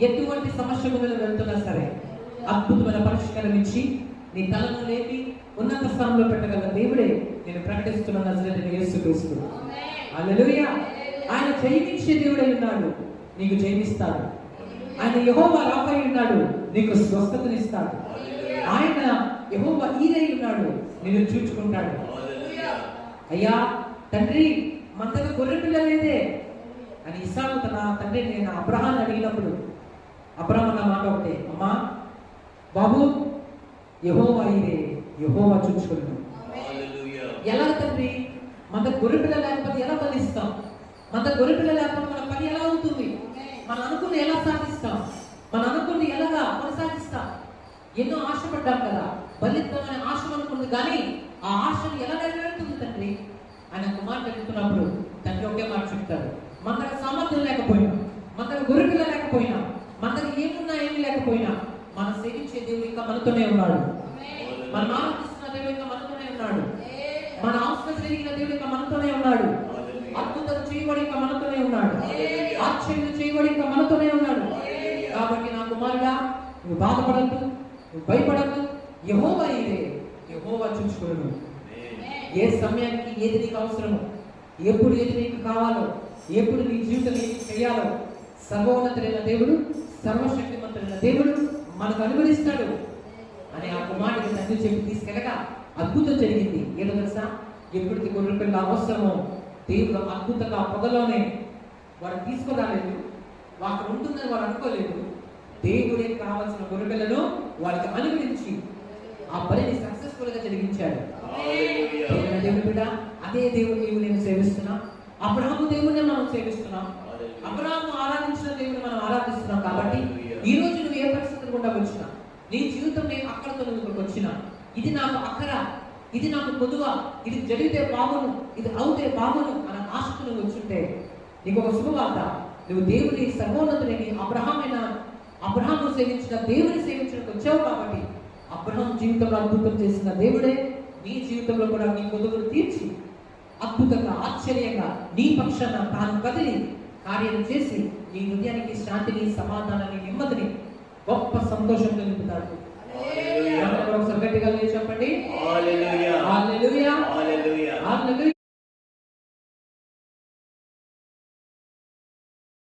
ఎటువంటి సమస్య మీద వెళ్తున్నా సరే అద్భుతమైన పరిష్కారం ఇచ్చి నీ తలను లేపి ఉన్నత స్థానంలో పెట్టగల దేవుడే నేను ప్రకటిస్తున్న నజరేయుడైన యేసుక్రీస్తు. హల్లెలూయా. ఆయన జయించే దేవుడై ఉన్నాడు, నీకు జయమిస్తాడు. ఆయన యెహోవా రాఫా ఉన్నాడు, నీకు స్వస్థతనిస్తాడు. ఆయన యెహోవా ఈరై ఉన్నాడు, నిన్ను చూచుకుంటాడు. అయ్యా తండ్రి, మంతగా గొర్రె పిల్ల లేదే అని ఇస్సాకు తన తండ్రి నేను అబ్రహాం అడిగినప్పుడు అబ్రహాం అన్న మాట ఒకటే, అమ్మా బాబు యెహోవా ఈరే, యెహోవా చూచుకున్నాడు. ఎలా తండ్రి, మన గొర్రె పిల్ల లేకపోతే ఎలా బలిస్తాం? మన గొర్రె పిల్ల లేకపోతే మన పని ఎలా అవుతుంది? మనం అనుకుని ఎలా సాధిస్తాం? మనం అనుకుని ఎలాగా కొనసాగిస్తాం? ఎన్నో ఆశపడ్డాం కదా, బలిద్దామనే ఆశ అనుకుంది, కానీ ఆ ఆశను ఎలా నెరవేరుతుంది తండ్రి ఆయన కుమార్తె చెప్తున్నప్పుడు తండ్రి ఒకే మాట చెప్తాడు, మన దగ్గర సామర్థ్యం లేకపోయినా, మన దగ్గర గొర్రె పిల్ల లేకపోయినా, మన దగ్గర ఏమున్నా ఏమి లేకపోయినా మనం సేవించే దేవుడు ఇంకా మనతోనే ఉన్నాడు. మనం ఆరాధిస్తున్న దేవుడు ఇంకా మనతోనే ఉన్నాడు. మన అవసరం జరిగిన దేవుడు ఇంకా మనతోనే ఉన్నాడు. అద్భుతం చేయబడి ఇంకా మనతోనే ఉన్నాడు. ఆశ్చర్యం చేయబడి ఇంకా మనతోనే ఉన్నాడు. కాబట్టి నా కుమారుడా, నువ్వు బాధపడద్దు, నువ్వు భయపడద్దు. యెహోవా ఇదే, యెహోవా చూసుకోను. ఏ సమయానికి ఏది నీకు అవసరమో, ఎప్పుడు ఏది నీకు కావాలో, ఎప్పుడు నీ జీవితం ఏది చేయాలో సర్వోన్నతుడైన దేవుడు, సర్వశక్తిమంతుడైన దేవుడు మనకు అనుగ్రహిస్తాడు అని ఆ కుమారుడికి తండ్రి చెప్పి తీసుకెళ్ళగా అద్భుతం జరిగింది. ఏదో తెలుసా, ఎప్పటికి గొర్రె పిల్ల అవసరమో దేవుడు అద్భుతంగా పొగలోనే వాడు తీసుకురాలేదు, అక్కడ ఉంటుందని వాడు అనుకోలేదు. దేవుడే కావాల్సిన గొర్రె పిల్లను వారికి అనుగ్రహించి ఆ పనిని సక్సెస్ఫుల్ గా జరిగించాడు. దేవుని బిడ్డ, అదే దేవుడు నీవు నేను సేవిస్తున్నాం. అబ్రహాము దేవుడిని మనం సేవిస్తున్నాం. అబ్రహాము ఆరాధించిన దేవుడిని మనం ఆరాధిస్తున్నాం. కాబట్టి ఈ రోజు నువ్వు ఏ పరిస్థితులు గుండా వచ్చినా, నీ జీవితం నేను అక్కడతో నువ్వు వచ్చినా, ఇది నాకు అక్కర, ఇది నాకు పొదువా, ఇది జరిగితే బాగును, ఇది అవుతే బాగును అన్న ఆశకు నువ్వు వచ్చుంటే నీకు ఒక శుభవార్త. నువ్వు దేవుని సర్వోన్నతుడిని అబ్రహాము సేవించిన దేవుని సేవించడానికి వచ్చావు. కాబట్టి అబ్రహాం జీవితంలో అద్భుతం చేసిన దేవుడే నీ జీవితంలో కూడా నీ పొదువులు తీర్చి అద్భుతంగా ఆశ్చర్యంగా నీ పక్షాన తాను కదిలి కార్యం చేసి నీ హృదయానికి శాంతిని, సమాధానాన్ని, నెమ్మదిని, గొప్ప సంతోషంతో నింపుతాడు. ఒకసారి గట్టిగా చెప్పండి, హల్లెలూయా, హల్లెలూయా, హల్లెలూయా.